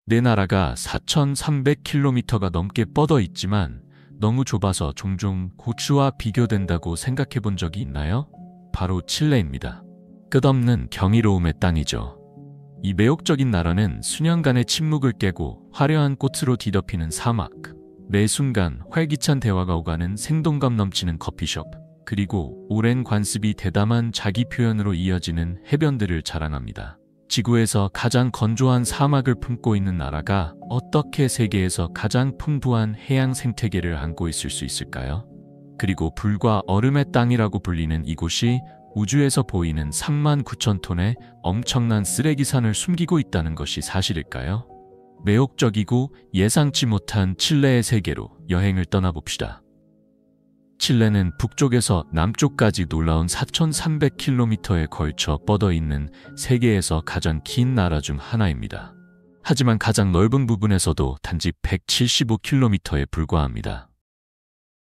내 나라가 4,300km가 넘게 뻗어 있지만 너무 좁아서 종종 고추와 비교된다고 생각해 본 적이 있나요? 바로 칠레입니다. 끝없는 경이로움의 땅이죠. 이 매혹적인 나라는 수년간의 침묵을 깨고 화려한 꽃으로 뒤덮이는 사막, 매 순간 활기찬 대화가 오가는 생동감 넘치는 커피숍, 그리고 오랜 관습이 대담한 자기 표현으로 이어지는 해변들을 자랑합니다. 지구에서 가장 건조한 사막을 품고 있는 나라가 어떻게 세계에서 가장 풍부한 해양 생태계를 안고 있을 수 있을까요? 그리고 불과 얼음의 땅이라고 불리는 이곳이 우주에서 보이는 39,000톤의 엄청난 쓰레기산을 숨기고 있다는 것이 사실일까요? 매혹적이고 예상치 못한 칠레의 세계로 여행을 떠나봅시다. 칠레는 북쪽에서 남쪽까지 놀라운 4,300km에 걸쳐 뻗어 있는 세계에서 가장 긴 나라 중 하나입니다. 하지만 가장 넓은 부분에서도 단지 175km에 불과합니다.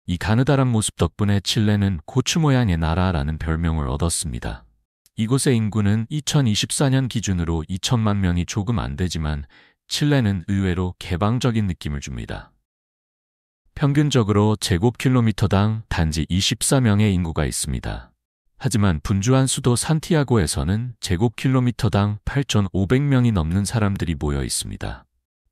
이 가느다란 모습 덕분에 칠레는 고추 모양의 나라라는 별명을 얻었습니다. 이곳의 인구는 2024년 기준으로 2천만 명이 조금 안 되지만 칠레는 의외로 개방적인 느낌을 줍니다. 평균적으로 제곱킬로미터당 단지 24명의 인구가 있습니다. 하지만 분주한 수도 산티아고에서는 제곱킬로미터당 8,500명이 넘는 사람들이 모여 있습니다.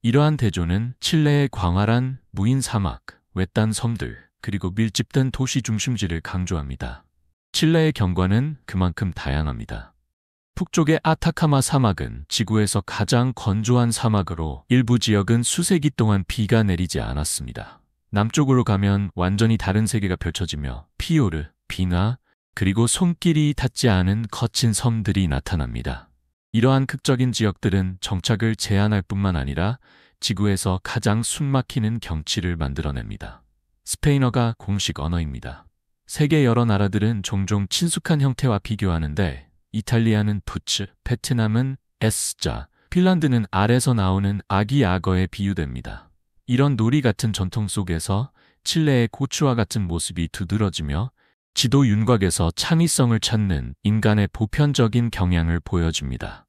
이러한 대조는 칠레의 광활한 무인 사막, 외딴 섬들, 그리고 밀집된 도시 중심지를 강조합니다. 칠레의 경관은 그만큼 다양합니다. 북쪽의 아타카마 사막은 지구에서 가장 건조한 사막으로 일부 지역은 수세기 동안 비가 내리지 않았습니다. 남쪽으로 가면 완전히 다른 세계가 펼쳐지며 피오르, 비나, 그리고 손길이 닿지 않은 거친 섬들이 나타납니다. 이러한 극적인 지역들은 정착을 제한할 뿐만 아니라 지구에서 가장 숨막히는 경치를 만들어냅니다. 스페인어가 공식 언어입니다. 세계 여러 나라들은 종종 친숙한 형태와 비교하는데 이탈리아는 부츠, 베트남은 S자, 핀란드는 알에서 나오는 아기 악어에 비유됩니다. 이런 놀이 같은 전통 속에서 칠레의 고추와 같은 모습이 두드러지며 지도 윤곽에서 창의성을 찾는 인간의 보편적인 경향을 보여줍니다.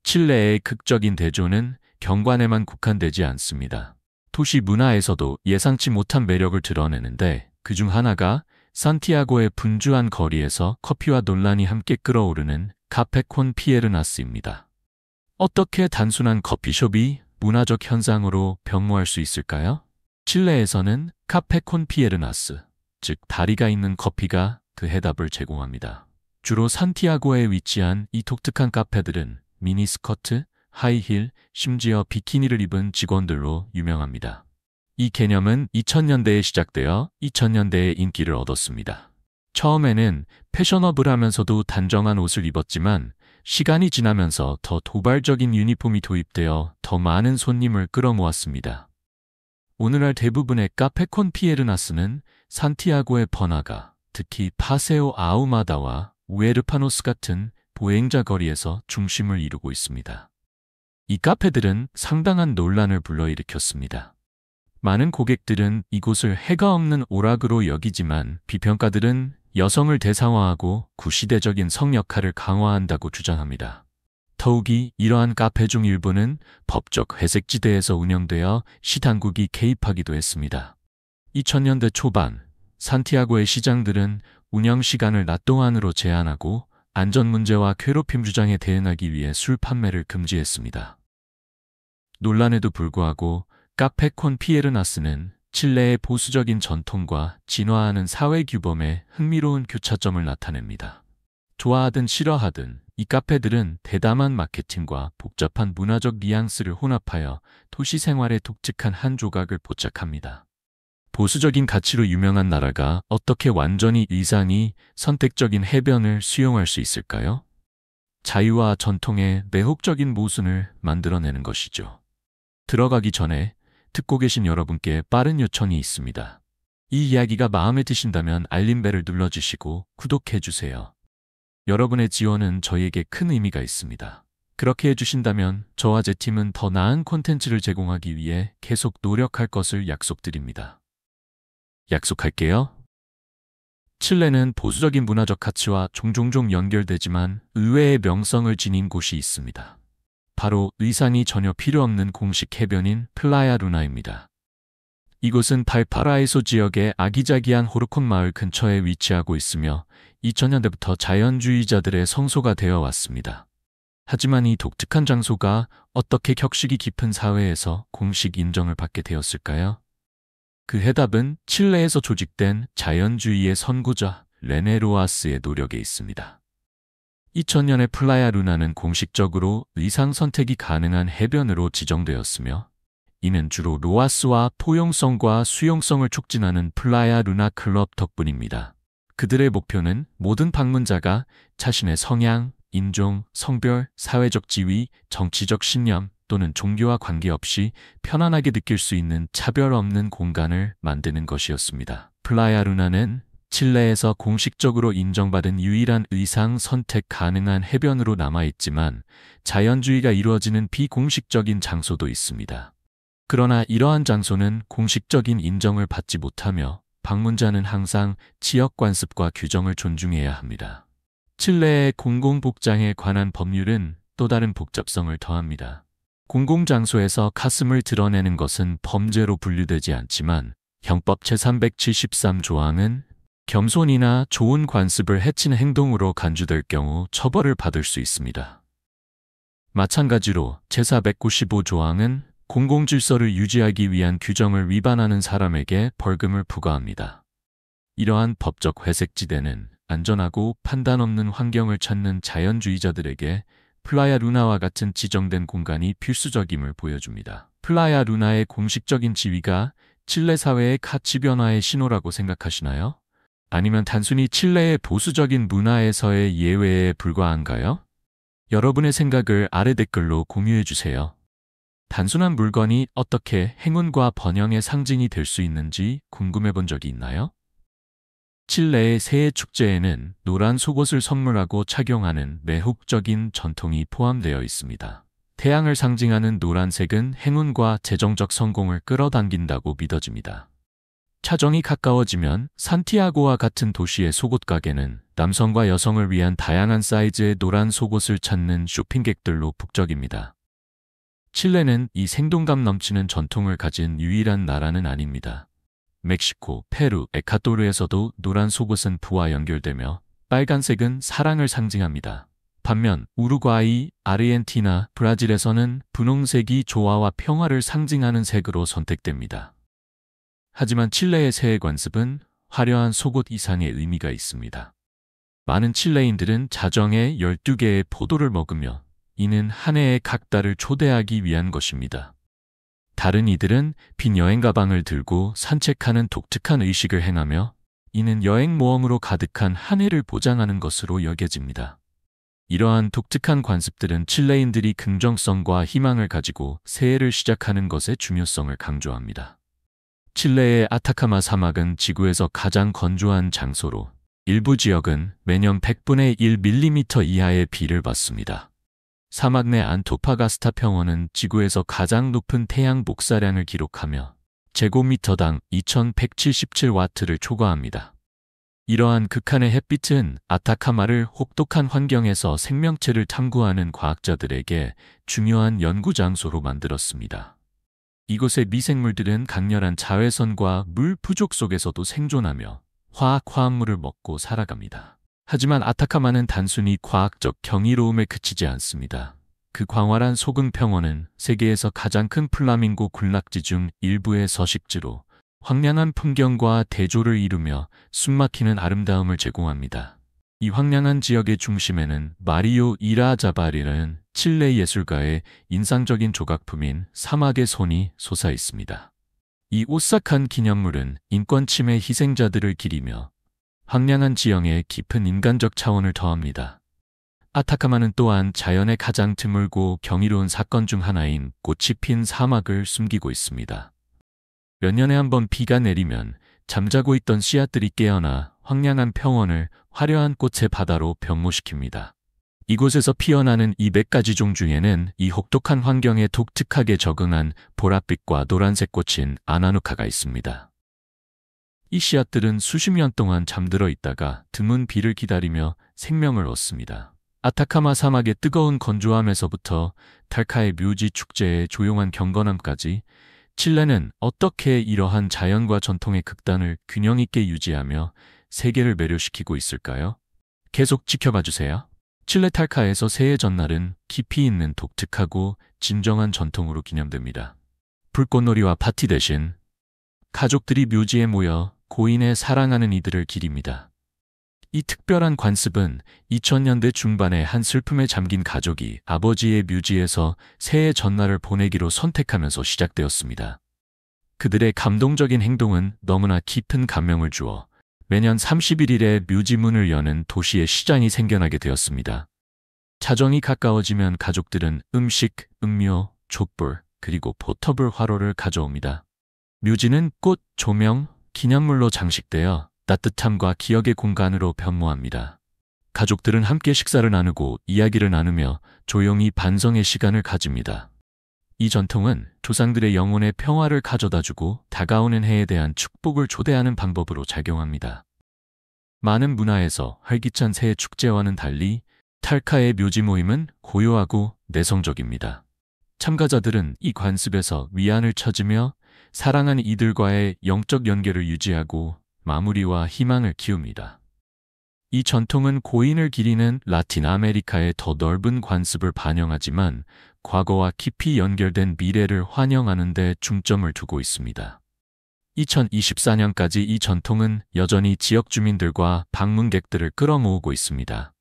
칠레의 극적인 대조는 경관에만 국한되지 않습니다. 도시 문화에서도 예상치 못한 매력을 드러내는데 그중 하나가 산티아고의 분주한 거리에서 커피와 논란이 함께 끓어오르는 카페콘 피에르나스입니다. 어떻게 단순한 커피숍이 문화적 현상으로 변모할 수 있을까요? 칠레에서는 카페콘 피에르나스, 즉 다리가 있는 커피가 그 해답을 제공합니다. 주로 산티아고에 위치한 이 독특한 카페들은 미니스커트, 하이힐, 심지어 비키니를 입은 직원들로 유명합니다. 이 개념은 2000년대에 시작되어 2000년대에 인기를 얻었습니다. 처음에는 패셔너블하면서도 단정한 옷을 입었지만 시간이 지나면서 더 도발적인 유니폼이 도입되어 더 많은 손님을 끌어모았습니다. 오늘날 대부분의 카페콘 피에르나스는 산티아고의 번화가, 특히 파세오 아우마다와 우에르파노스 같은 보행자 거리에서 중심을 이루고 있습니다. 이 카페들은 상당한 논란을 불러일으켰습니다. 많은 고객들은 이곳을 해가 없는 오락으로 여기지만 비평가들은 여성을 대상화하고 구시대적인 성 역할을 강화한다고 주장합니다. 더욱이 이러한 카페 중 일부는 법적 회색지대에서 운영되어 시당국이 개입하기도 했습니다. 2000년대 초반 산티아고의 시장들은 운영 시간을 낮 동안으로 제한하고 안전 문제와 괴롭힘 주장에 대응하기 위해 술 판매를 금지했습니다. 논란에도 불구하고 카페콘 피에르나스는 칠레의 보수적인 전통과 진화하는 사회 규범의 흥미로운 교차점을 나타냅니다. 좋아하든 싫어하든 이 카페들은 대담한 마케팅과 복잡한 문화적 뉘앙스를 혼합하여 도시 생활의 독특한 한 조각을 포착합니다. 보수적인 가치로 유명한 나라가 어떻게 완전히 이상이 선택적인 해변을 수용할 수 있을까요? 자유와 전통의 매혹적인 모순을 만들어내는 것이죠. 들어가기 전에 듣고 계신 여러분께 빠른 요청이 있습니다. 이 이야기가 마음에 드신다면 알림벨을 눌러주시고 구독해주세요. 여러분의 지원은 저희에게 큰 의미가 있습니다. 그렇게 해주신다면 저와 제 팀은 더 나은 콘텐츠를 제공하기 위해 계속 노력할 것을 약속드립니다. 약속할게요. 칠레는 보수적인 문화적 가치와 종종 연결되지만 의외의 명성을 지닌 곳이 있습니다. 바로 의상이 전혀 필요 없는 공식 해변인 플라야 루나입니다. 이곳은 발파라이소 지역의 아기자기한 호르콘 마을 근처에 위치하고 있으며 2000년대부터 자연주의자들의 성소가 되어 왔습니다. 하지만 이 독특한 장소가 어떻게 격식이 깊은 사회에서 공식 인정을 받게 되었을까요? 그 해답은 칠레에서 조직된 자연주의의 선구자 레네 로아스의 노력에 있습니다. 2000년에 플라야 루나는 공식적으로 의상 선택이 가능한 해변으로 지정되었으며 이는 주로 로아스와 포용성과 수용성을 촉진하는 플라야 루나 클럽 덕분입니다. 그들의 목표는 모든 방문자가 자신의 성향, 인종, 성별, 사회적 지위, 정치적 신념 또는 종교와 관계없이 편안하게 느낄 수 있는 차별 없는 공간을 만드는 것이었습니다. 플라야 루나는 칠레에서 공식적으로 인정받은 유일한 의상 선택 가능한 해변으로 남아있지만 자연주의가 이루어지는 비공식적인 장소도 있습니다. 그러나 이러한 장소는 공식적인 인정을 받지 못하며 방문자는 항상 지역 관습과 규정을 존중해야 합니다. 칠레의 공공복장에 관한 법률은 또 다른 복잡성을 더합니다. 공공장소에서 가슴을 드러내는 것은 범죄로 분류되지 않지만 형법 제373조항은 겸손이나 좋은 관습을 해치는 행동으로 간주될 경우 처벌을 받을 수 있습니다. 마찬가지로 제495조항은 공공질서를 유지하기 위한 규정을 위반하는 사람에게 벌금을 부과합니다. 이러한 법적 회색지대는 안전하고 판단 없는 환경을 찾는 자연주의자들에게 플라야 루나와 같은 지정된 공간이 필수적임을 보여줍니다. 플라야 루나의 공식적인 지위가 칠레 사회의 가치 변화의 신호라고 생각하시나요? 아니면 단순히 칠레의 보수적인 문화에서의 예외에 불과한가요? 여러분의 생각을 아래 댓글로 공유해 주세요. 단순한 물건이 어떻게 행운과 번영의 상징이 될 수 있는지 궁금해 본 적이 있나요? 칠레의 새해 축제에는 노란 속옷을 선물하고 착용하는 매혹적인 전통이 포함되어 있습니다. 태양을 상징하는 노란색은 행운과 재정적 성공을 끌어당긴다고 믿어집니다. 차정이 가까워지면 산티아고와 같은 도시의 속옷 가게는 남성과 여성을 위한 다양한 사이즈의 노란 속옷을 찾는 쇼핑객들로 북적입니다. 칠레는 이 생동감 넘치는 전통을 가진 유일한 나라는 아닙니다. 멕시코, 페루, 에콰도르에서도 노란 속옷은 부와 연결되며 빨간색은 사랑을 상징합니다. 반면 우루과이, 아르헨티나, 브라질에서는 분홍색이 조화와 평화를 상징하는 색으로 선택됩니다. 하지만 칠레의 새해 관습은 화려한 속옷 이상의 의미가 있습니다. 많은 칠레인들은 자정에 12개의 포도를 먹으며 이는 한 해의 각 달을 초대하기 위한 것입니다. 다른 이들은 빈 여행 가방을 들고 산책하는 독특한 의식을 행하며 이는 여행 모험으로 가득한 한 해를 보장하는 것으로 여겨집니다. 이러한 독특한 관습들은 칠레인들이 긍정성과 희망을 가지고 새해를 시작하는 것의 중요성을 강조합니다. 칠레의 아타카마 사막은 지구에서 가장 건조한 장소로 일부 지역은 매년 100분의 1mm 이하의 비를 받습니다. 사막 내 안토파가스타 평원은 지구에서 가장 높은 태양 복사량을 기록하며 제곱미터당 2177와트를 초과합니다. 이러한 극한의 햇빛은 아타카마를 혹독한 환경에서 생명체를 탐구하는 과학자들에게 중요한 연구 장소로 만들었습니다. 이곳의 미생물들은 강렬한 자외선과 물 부족 속에서도 생존하며 화학물을 먹고 살아갑니다. 하지만 아타카마는 단순히 과학적 경이로움에 그치지 않습니다. 그 광활한 소금 평원은 세계에서 가장 큰 플라밍고 군락지 중 일부의 서식지로 황량한 풍경과 대조를 이루며 숨막히는 아름다움을 제공합니다. 이 황량한 지역의 중심에는 마리오 이라자발이라는 칠레 예술가의 인상적인 조각품인 사막의 손이 솟아 있습니다. 이 오싹한 기념물은 인권 침해 희생자들을 기리며 황량한 지형에 깊은 인간적 차원을 더합니다. 아타카마는 또한 자연의 가장 드물고 경이로운 사건 중 하나인 꽃이 핀 사막을 숨기고 있습니다. 몇 년에 한 번 비가 내리면 잠자고 있던 씨앗들이 깨어나 황량한 평원을 화려한 꽃의 바다로 변모시킵니다. 이곳에서 피어나는 200가지 종 중에는 이 혹독한 환경에 독특하게 적응한 보랏빛과 노란색 꽃인 아나누카가 있습니다. 이 씨앗들은 수십 년 동안 잠들어 있다가 드문 비를 기다리며 생명을 얻습니다. 아타카마 사막의 뜨거운 건조함에서부터 탈카의 묘지 축제의 조용한 경건함까지 칠레는 어떻게 이러한 자연과 전통의 극단을 균형 있게 유지하며 세계를 매료시키고 있을까요? 계속 지켜봐 주세요. 칠레 탈카에서 새해 전날은 깊이 있는 독특하고 진정한 전통으로 기념됩니다. 불꽃놀이와 파티 대신 가족들이 묘지에 모여 고인의 사랑하는 이들을 기립니다. 이 특별한 관습은 2000년대 중반에 한 슬픔에 잠긴 가족이 아버지의 묘지에서 새해 전날을 보내기로 선택하면서 시작되었습니다. 그들의 감동적인 행동은 너무나 깊은 감명을 주어 매년 31일에 묘지 문을 여는 도시의 시장이 생겨나게 되었습니다. 자정이 가까워지면 가족들은 음식, 음료, 촛불, 그리고 포터블 화로를 가져옵니다. 묘지는 꽃, 조명, 기념물로 장식되어 따뜻함과 기억의 공간으로 변모합니다. 가족들은 함께 식사를 나누고 이야기를 나누며 조용히 반성의 시간을 가집니다. 이 전통은 조상들의 영혼의 평화를 가져다주고 다가오는 해에 대한 축복을 초대하는 방법으로 작용합니다. 많은 문화에서 활기찬 새해 축제와는 달리 탈카의 묘지 모임은 고요하고 내성적입니다. 참가자들은 이 관습에서 위안을 찾으며 사랑하는 이들과의 영적 연결을 유지하고 마무리와 희망을 키웁니다. 이 전통은 고인을 기리는 라틴 아메리카의 더 넓은 관습을 반영하지만 과거와 깊이 연결된 미래를 환영하는 데 중점을 두고 있습니다. 2024년까지 이 전통은 여전히 지역 주민들과 방문객들을 끌어모으고 있습니다.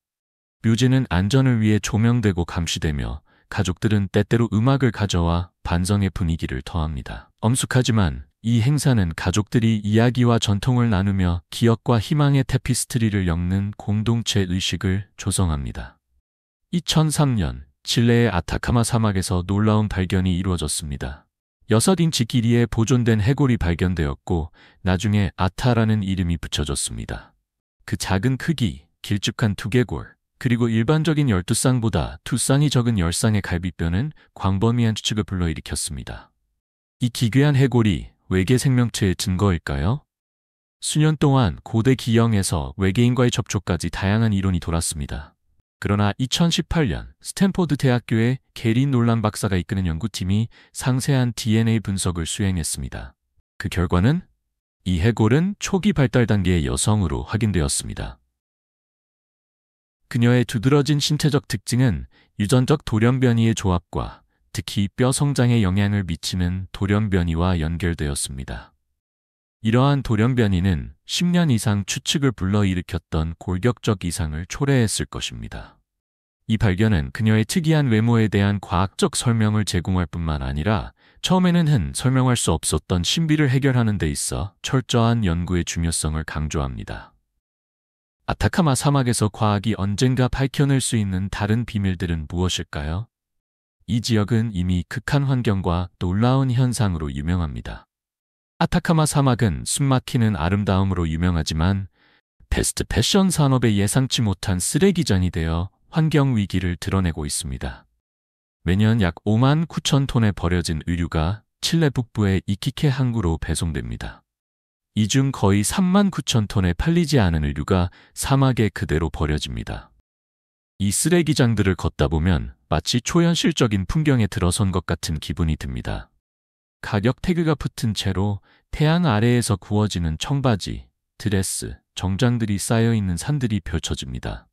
묘지는 안전을 위해 조명되고 감시되며 가족들은 때때로 음악을 가져와 반성의 분위기를 더합니다. 엄숙하지만 이 행사는 가족들이 이야기와 전통을 나누며 기억과 희망의 테피스트리를 엮는 공동체 의식을 조성합니다. 2003년 칠레의 아타카마 사막에서 놀라운 발견이 이루어졌습니다. 6인치 길이의 보존된 해골이 발견되었고 나중에 아타라는 이름이 붙여졌습니다. 그 작은 크기, 길쭉한 두개골, 그리고 일반적인 12쌍보다 2쌍이 적은 10쌍의 갈비뼈는 광범위한 추측을 불러일으켰습니다. 이 기괴한 해골이 외계 생명체의 증거일까요? 수년 동안 고대 기영에서 외계인과의 접촉까지 다양한 이론이 돌았습니다. 그러나 2018년 스탠포드 대학교의 게리 놀란 박사가 이끄는 연구팀이 상세한 DNA 분석을 수행했습니다. 그 결과는 이 해골은 초기 발달 단계의 여성으로 확인되었습니다. 그녀의 두드러진 신체적 특징은 유전적 돌연변이의 조합과 특히 뼈 성장에 영향을 미치는 돌연변이와 연결되었습니다. 이러한 돌연변이는 10년 이상 추측을 불러일으켰던 골격적 이상을 초래했을 것입니다. 이 발견은 그녀의 특이한 외모에 대한 과학적 설명을 제공할 뿐만 아니라 처음에는 설명할 수 없었던 신비를 해결하는 데 있어 철저한 연구의 중요성을 강조합니다. 아타카마 사막에서 과학이 언젠가 밝혀낼 수 있는 다른 비밀들은 무엇일까요? 이 지역은 이미 극한 환경과 놀라운 현상으로 유명합니다. 아타카마 사막은 숨막히는 아름다움으로 유명하지만 패스트 패션 산업의 예상치 못한 쓰레기장이 되어 환경 위기를 드러내고 있습니다. 매년 약 5만 9천 톤의 버려진 의류가 칠레 북부의 이키케 항구로 배송됩니다. 이 중 거의 3만 9천 톤의 팔리지 않은 의류가 사막에 그대로 버려집니다. 이 쓰레기장들을 걷다 보면 마치 초현실적인 풍경에 들어선 것 같은 기분이 듭니다. 가격 태그가 붙은 채로 태양 아래에서 구워지는 청바지, 드레스, 정장들이 쌓여있는 산들이 펼쳐집니다.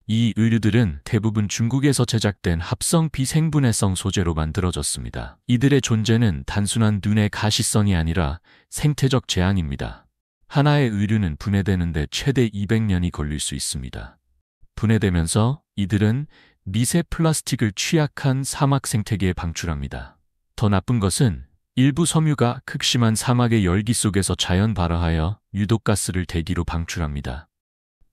이 의류들은 대부분 중국에서 제작된 합성 비생분해성 소재로 만들어졌습니다. 이들의 존재는 단순한 눈의 가시성이 아니라 생태적 재앙입니다. 하나의 의류는 분해되는데 최대 200년이 걸릴 수 있습니다. 분해되면서 이들은 미세 플라스틱을 취약한 사막 생태계에 방출합니다. 더 나쁜 것은 일부 섬유가 극심한 사막의 열기 속에서 자연 발화하여 유독가스를 대기로 방출합니다.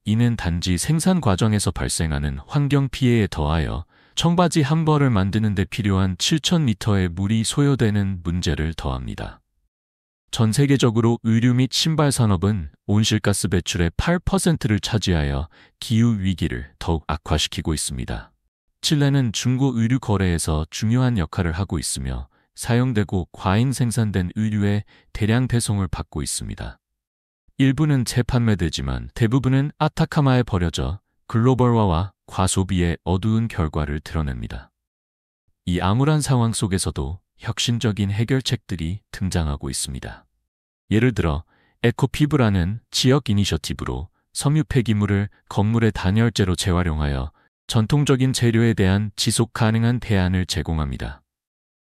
이는 단지 생산 과정에서 발생하는 환경 피해에 더하여 청바지 한 벌을 만드는 데 필요한 7,000리터의 물이 소요되는 문제를 더합니다. 전 세계적으로 의류 및 신발 산업은 온실가스 배출의 8%를 차지하여 기후 위기를 더욱 악화시키고 있습니다. 칠레는 중고 의류 거래에서 중요한 역할을 하고 있으며 사용되고 과잉 생산된 의류의 대량 배송을 받고 있습니다. 일부는 재판매되지만 대부분은 아타카마에 버려져 글로벌화와 과소비의 어두운 결과를 드러냅니다. 이 암울한 상황 속에서도 혁신적인 해결책들이 등장하고 있습니다. 예를 들어 에코피브라는 지역 이니셔티브로 섬유 폐기물을 건물의 단열재로 재활용하여 전통적인 재료에 대한 지속 가능한 대안을 제공합니다.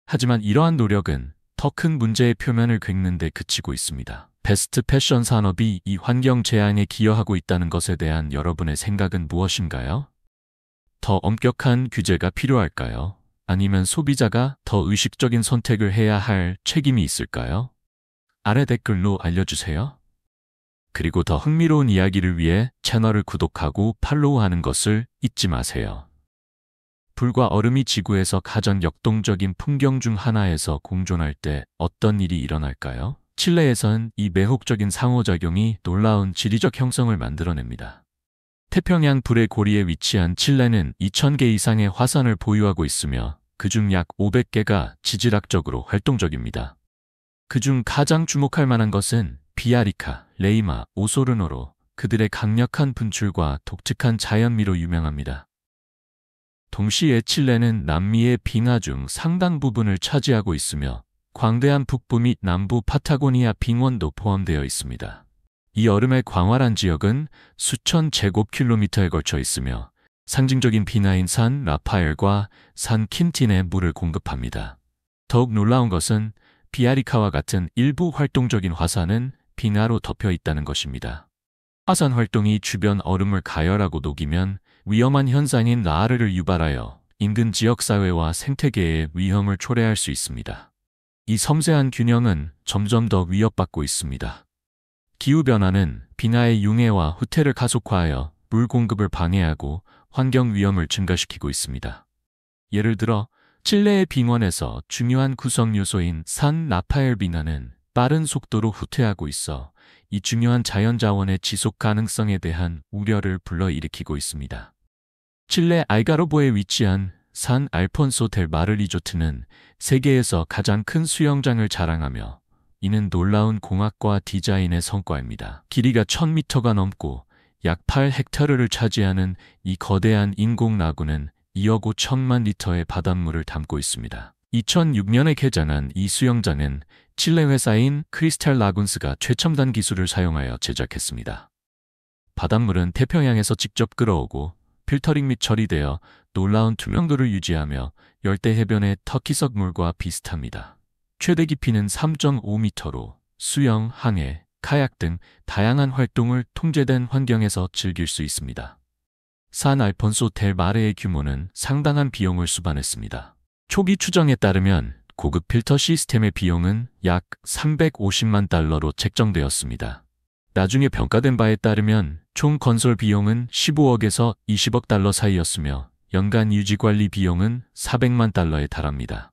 하지만 이러한 노력은 더 큰 문제의 표면을 긁는 데 그치고 있습니다. 패스트 패션 산업이 이 환경 재앙에 기여하고 있다는 것에 대한 여러분의 생각은 무엇인가요? 더 엄격한 규제가 필요할까요? 아니면 소비자가 더 의식적인 선택을 해야 할 책임이 있을까요? 아래 댓글로 알려주세요. 그리고 더 흥미로운 이야기를 위해 채널을 구독하고 팔로우하는 것을 잊지 마세요. 불과 얼음이 지구에서 가장 역동적인 풍경 중 하나에서 공존할 때 어떤 일이 일어날까요? 칠레에선 이 매혹적인 상호작용이 놀라운 지리적 형성을 만들어냅니다. 태평양 불의 고리에 위치한 칠레는 2,000개 이상의 화산을 보유하고 있으며 그중 약 500개가 지질학적으로 활동적입니다. 그중 가장 주목할 만한 것은 비아리카, 레이마, 오소르노로 그들의 강력한 분출과 독특한 자연미로 유명합니다. 동시에 칠레는 남미의 빙하 중 상당 부분을 차지하고 있으며 광대한 북부 및 남부 파타고니아 빙원도 포함되어 있습니다. 이 얼음의 광활한 지역은 수천 제곱킬로미터에 걸쳐 있으며 상징적인 빙하인 산 라파엘과 산 킨틴에 물을 공급합니다. 더욱 놀라운 것은 비아리카와 같은 일부 활동적인 화산은 빙하로 덮여 있다는 것입니다. 화산 활동이 주변 얼음을 가열하고 녹이면 위험한 현상인 라하르를 유발하여 인근 지역사회와 생태계에 위험을 초래할 수 있습니다. 이 섬세한 균형은 점점 더 위협받고 있습니다. 기후변화는 빙하의 융해와 후퇴를 가속화하여 물 공급을 방해하고 환경 위험을 증가시키고 있습니다. 예를 들어 칠레의 빙원에서 중요한 구성 요소인 산 라파엘 빙하는 빠른 속도로 후퇴하고 있어 이 중요한 자연자원의 지속 가능성에 대한 우려를 불러일으키고 있습니다. 칠레 알가로보에 위치한 산 알폰소 델 마르 리조트는 세계에서 가장 큰 수영장을 자랑하며 이는 놀라운 공학과 디자인의 성과입니다. 길이가 1,000m가 넘고 약 8헥타르를 차지하는 이 거대한 인공 라구는 2억 5천만 리터의 바닷물을 담고 있습니다. 2006년에 개장한 이 수영장은 칠레 회사인 크리스탈 라군스가 최첨단 기술을 사용하여 제작했습니다. 바닷물은 태평양에서 직접 끌어오고 필터링 및 처리되어 놀라운 투명도를 유지하며 열대 해변의 터키석 물과 비슷합니다. 최대 깊이는 3.5m로 수영, 항해, 카약 등 다양한 활동을 통제된 환경에서 즐길 수 있습니다. 산 알폰소 델 마레의 규모는 상당한 비용을 수반했습니다. 초기 추정에 따르면 고급 필터 시스템의 비용은 약 350만 달러로 책정되었습니다. 나중에 평가된 바에 따르면 총 건설 비용은 15억에서 20억 달러 사이였으며 연간 유지관리 비용은 400만 달러에 달합니다.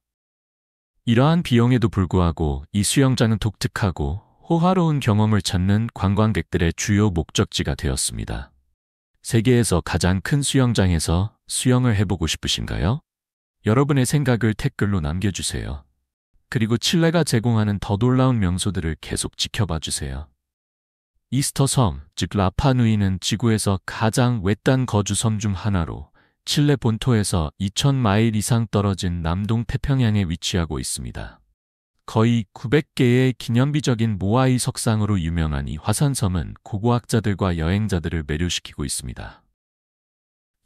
이러한 비용에도 불구하고 이 수영장은 독특하고 호화로운 경험을 찾는 관광객들의 주요 목적지가 되었습니다. 세계에서 가장 큰 수영장에서 수영을 해보고 싶으신가요? 여러분의 생각을 댓글로 남겨주세요. 그리고 칠레가 제공하는 더 놀라운 명소들을 계속 지켜봐 주세요. 이스터 섬, 즉 라파누이는 지구에서 가장 외딴 거주섬 중 하나로 칠레 본토에서 2,000마일 이상 떨어진 남동 태평양에 위치하고 있습니다. 거의 900개의 기념비적인 모아이 석상으로 유명한 이 화산섬은 고고학자들과 여행자들을 매료시키고 있습니다.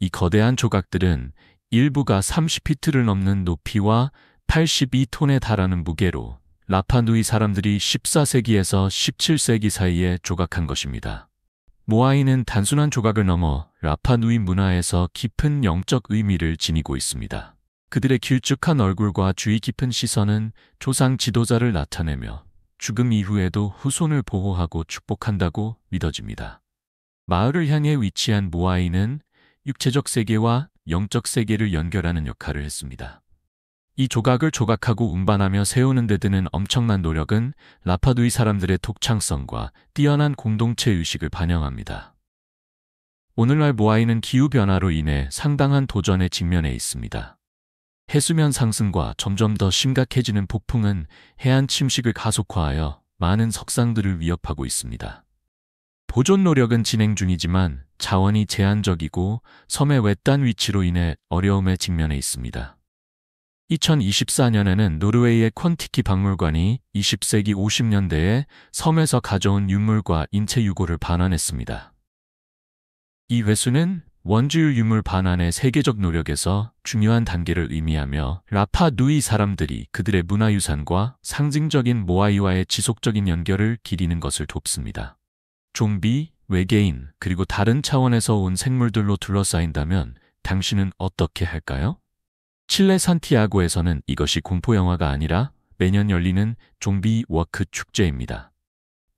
이 거대한 조각들은 일부가 30피트를 넘는 높이와 82톤에 달하는 무게로 라파누이 사람들이 14세기에서 17세기 사이에 조각한 것입니다. 모아이는 단순한 조각을 넘어 라파누이 문화에서 깊은 영적 의미를 지니고 있습니다. 그들의 길쭉한 얼굴과 주의 깊은 시선은 조상 지도자를 나타내며 죽음 이후에도 후손을 보호하고 축복한다고 믿어집니다. 마을을 향해 위치한 모아이는 육체적 세계와 영적 세계를 연결하는 역할을 했습니다. 이 조각을 조각하고 운반하며 세우는 데 드는 엄청난 노력은 라파누이 사람들의 독창성과 뛰어난 공동체 의식을 반영합니다. 오늘날 모아이는 기후변화로 인해 상당한 도전에 직면해 있습니다. 해수면 상승과 점점 더 심각해지는 폭풍은 해안 침식을 가속화하여 많은 석상들을 위협하고 있습니다. 보존 노력은 진행 중이지만 자원이 제한적이고 섬의 외딴 위치로 인해 어려움에 직면해 있습니다. 2024년에는 노르웨이의 콘티키 박물관이 20세기 50년대에 섬에서 가져온 유물과 인체 유골을 반환했습니다. 이 회수는 원주율 유물 반환의 세계적 노력에서 중요한 단계를 의미하며 라파 누이 사람들이 그들의 문화유산과 상징적인 모아이와의 지속적인 연결을 기리는 것을 돕습니다. 좀비, 외계인, 그리고 다른 차원에서 온 생물들로 둘러싸인다면 당신은 어떻게 할까요? 칠레 산티아고에서는 이것이 공포영화가 아니라 매년 열리는 좀비 워크 축제입니다.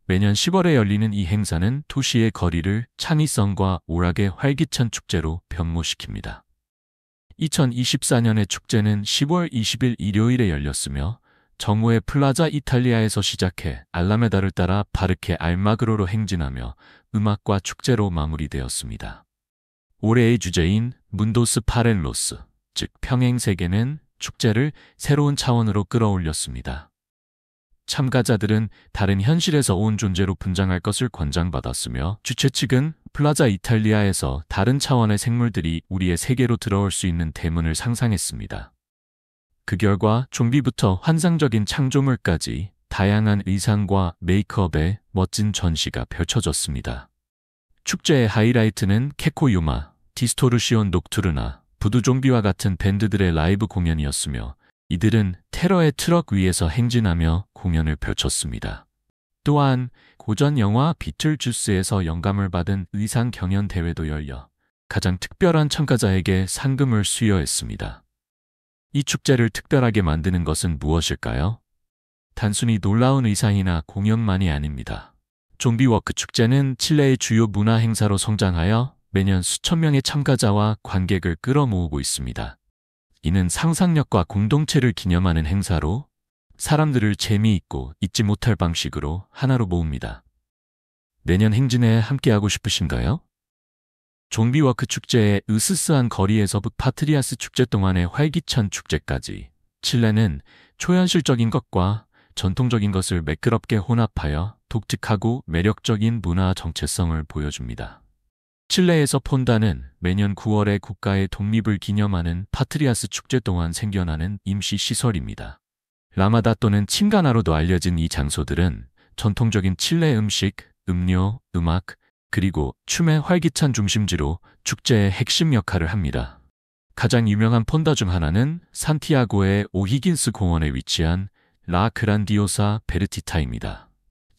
매년 10월에 열리는 이 행사는 도시의 거리를 창의성과 오락의 활기찬 축제로 변모시킵니다. 2024년의 축제는 10월 20일 일요일에 열렸으며 정오의 플라자 이탈리아에서 시작해 알라메다를 따라 바르케 알마그로로 행진하며 음악과 축제로 마무리되었습니다. 올해의 주제인 문도스 파렐로스, 즉 평행세계는 축제를 새로운 차원으로 끌어올렸습니다. 참가자들은 다른 현실에서 온 존재로 분장할 것을 권장받았으며 주최 측은 플라자 이탈리아에서 다른 차원의 생물들이 우리의 세계로 들어올 수 있는 대문을 상상했습니다. 그 결과 좀비부터 환상적인 창조물까지 다양한 의상과 메이크업의 멋진 전시가 펼쳐졌습니다. 축제의 하이라이트는 케코유마, 디스토르시온 녹투르나, 부두 좀비와 같은 밴드들의 라이브 공연이었으며 이들은 테러의 트럭 위에서 행진하며 공연을 펼쳤습니다. 또한 고전 영화 비틀주스에서 영감을 받은 의상 경연 대회도 열려 가장 특별한 참가자에게 상금을 수여했습니다. 이 축제를 특별하게 만드는 것은 무엇일까요? 단순히 놀라운 의상이나 공연만이 아닙니다. 좀비 워크 축제는 칠레의 주요 문화 행사로 성장하여 매년 수천 명의 참가자와 관객을 끌어모으고 있습니다. 이는 상상력과 공동체를 기념하는 행사로 사람들을 재미있고 잊지 못할 방식으로 하나로 모읍니다. 내년 행진에 함께하고 싶으신가요? 좀비 워크 축제의 으스스한 거리에서부터 파트리아스 축제 동안의 활기찬 축제까지 칠레는 초현실적인 것과 전통적인 것을 매끄럽게 혼합하여 독특하고 매력적인 문화 정체성을 보여줍니다. 칠레에서 폰다는 매년 9월에 국가의 독립을 기념하는 파트리아스 축제 동안 생겨나는 임시 시설입니다. 라마다 또는 칭가나로도 알려진 이 장소들은 전통적인 칠레 음식, 음료, 음악, 그리고 춤의 활기찬 중심지로 축제의 핵심 역할을 합니다. 가장 유명한 폰다 중 하나는 산티아고의 오히긴스 공원에 위치한 라 그란디오사 베르티타입니다.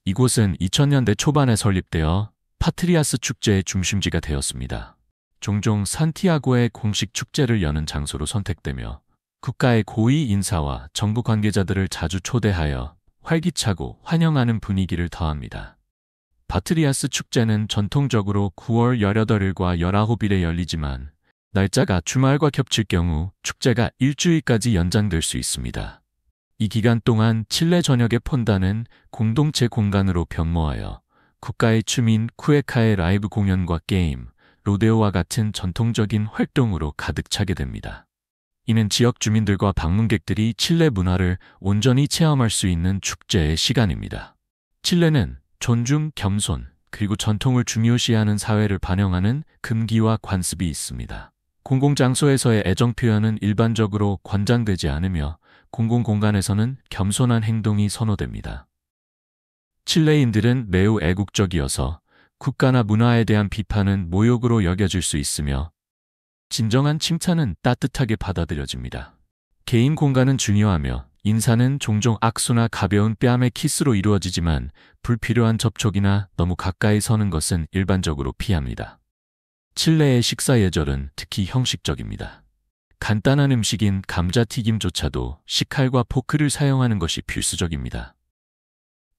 이곳은 2000년대 초반에 설립되어 파트리아스 축제의 중심지가 되었습니다. 종종 산티아고의 공식 축제를 여는 장소로 선택되며 국가의 고위 인사와 정부 관계자들을 자주 초대하여 활기차고 환영하는 분위기를 더합니다. 파트리아스 축제는 전통적으로 9월 18일과 19일에 열리지만 날짜가 주말과 겹칠 경우 축제가 일주일까지 연장될 수 있습니다. 이 기간 동안 칠레 전역의 폰다는 공동체 공간으로 변모하여 국가의 춤인 쿠에카의 라이브 공연과 게임, 로데오와 같은 전통적인 활동으로 가득 차게 됩니다. 이는 지역 주민들과 방문객들이 칠레 문화를 온전히 체험할 수 있는 축제의 시간입니다. 칠레는 존중, 겸손, 그리고 전통을 중요시하는 사회를 반영하는 금기와 관습이 있습니다. 공공장소에서의 애정 표현은 일반적으로 권장되지 않으며 공공공간에서는 겸손한 행동이 선호됩니다. 칠레인들은 매우 애국적이어서 국가나 문화에 대한 비판은 모욕으로 여겨질 수 있으며 진정한 칭찬은 따뜻하게 받아들여집니다. 개인 공간은 중요하며 인사는 종종 악수나 가벼운 뺨의 키스로 이루어지지만 불필요한 접촉이나 너무 가까이 서는 것은 일반적으로 피합니다. 칠레의 식사 예절은 특히 형식적입니다. 간단한 음식인 감자튀김조차도 식칼과 포크를 사용하는 것이 필수적입니다.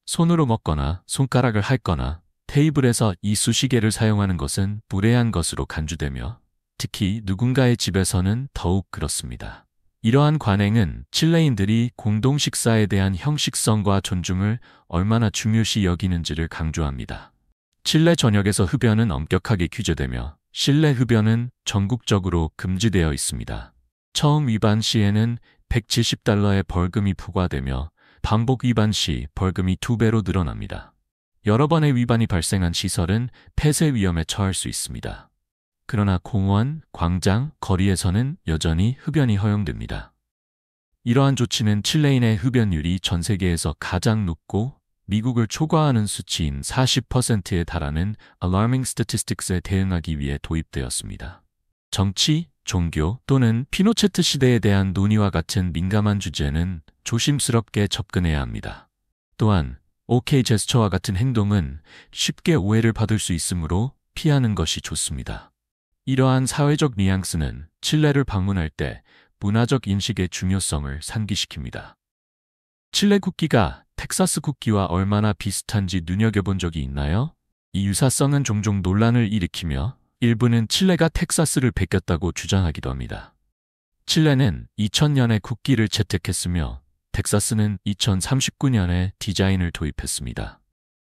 손으로 먹거나 손가락을 핥거나 테이블에서 이쑤시개를 사용하는 것은 무례한 것으로 간주되며 특히 누군가의 집에서는 더욱 그렇습니다. 이러한 관행은 칠레인들이 공동 식사에 대한 형식성과 존중을 얼마나 중요시 여기는지를 강조합니다. 칠레 전역에서 흡연은 엄격하게 규제되며 실내 흡연은 전국적으로 금지되어 있습니다. 처음 위반 시에는 $170의 벌금이 부과되며 반복 위반 시 벌금이 2배로 늘어납니다. 여러 번의 위반이 발생한 시설은 폐쇄 위험에 처할 수 있습니다. 그러나 공원, 광장, 거리에서는 여전히 흡연이 허용됩니다. 이러한 조치는 칠레인의 흡연율이 전 세계에서 가장 높고 미국을 초과하는 수치인 40%에 달하는 alarming statistics에 대응하기 위해 도입되었습니다. 정치, 종교 또는 피노체트 시대에 대한 논의와 같은 민감한 주제는 조심스럽게 접근해야 합니다. 또한 OK 제스처와 같은 행동은 쉽게 오해를 받을 수 있으므로 피하는 것이 좋습니다. 이러한 사회적 뉘앙스는 칠레를 방문할 때 문화적 인식의 중요성을 상기시킵니다. 칠레 국기가 텍사스 국기와 얼마나 비슷한지 눈여겨본 적이 있나요? 이 유사성은 종종 논란을 일으키며 일부는 칠레가 텍사스를 베꼈다고 주장하기도 합니다. 칠레는 2000년에 국기를 채택했으며 텍사스는 2039년에 디자인을 도입했습니다.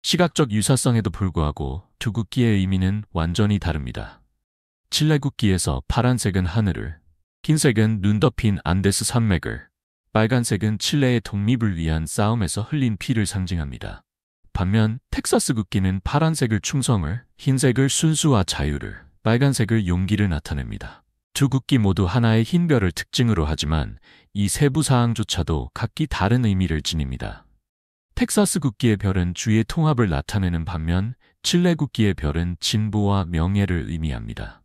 시각적 유사성에도 불구하고 두 국기의 의미는 완전히 다릅니다. 칠레 국기에서 파란색은 하늘을, 흰색은 눈 덮인 안데스 산맥을, 빨간색은 칠레의 독립을 위한 싸움에서 흘린 피를 상징합니다. 반면 텍사스 국기는 파란색을 충성을, 흰색을 순수와 자유를, 빨간색을 용기를 나타냅니다. 두 국기 모두 하나의 흰 별을 특징으로 하지만 이 세부 사항조차도 각기 다른 의미를 지닙니다. 텍사스 국기의 별은 주의 통합을 나타내는 반면 칠레 국기의 별은 진보와 명예를 의미합니다.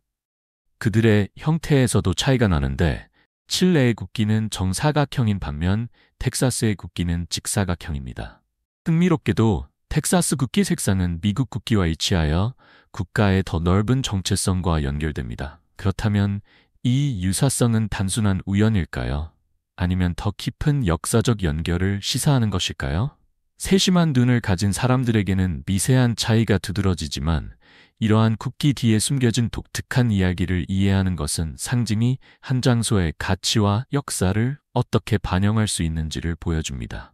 그들의 형태에서도 차이가 나는데 칠레의 국기는 정사각형인 반면 텍사스의 국기는 직사각형입니다. 흥미롭게도 텍사스 국기 색상은 미국 국기와 일치하여 국가의 더 넓은 정체성과 연결됩니다. 그렇다면 이 유사성은 단순한 우연일까요? 아니면 더 깊은 역사적 연결을 시사하는 것일까요? 세심한 눈을 가진 사람들에게는 미세한 차이가 두드러지지만 이러한 국기 뒤에 숨겨진 독특한 이야기를 이해하는 것은 상징이 한 장소의 가치와 역사를 어떻게 반영할 수 있는지를 보여줍니다.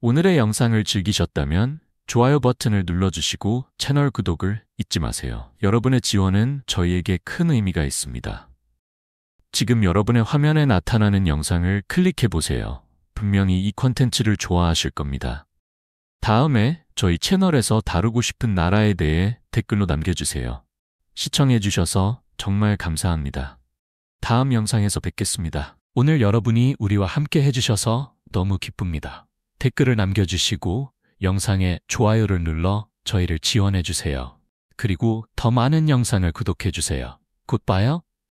오늘의 영상을 즐기셨다면 좋아요 버튼을 눌러주시고 채널 구독을 잊지 마세요. 여러분의 지원은 저희에게 큰 의미가 있습니다. 지금 여러분의 화면에 나타나는 영상을 클릭해보세요. 분명히 이 콘텐츠를 좋아하실 겁니다. 다음에 저희 채널에서 다루고 싶은 나라에 대해 댓글로 남겨주세요. 시청해주셔서 정말 감사합니다. 다음 영상에서 뵙겠습니다. 오늘 여러분이 우리와 함께 해주셔서 너무 기쁩니다. 댓글을 남겨주시고 영상에 좋아요를 눌러 저희를 지원해주세요. 그리고 더 많은 영상을 구독해주세요. 곧 봐요.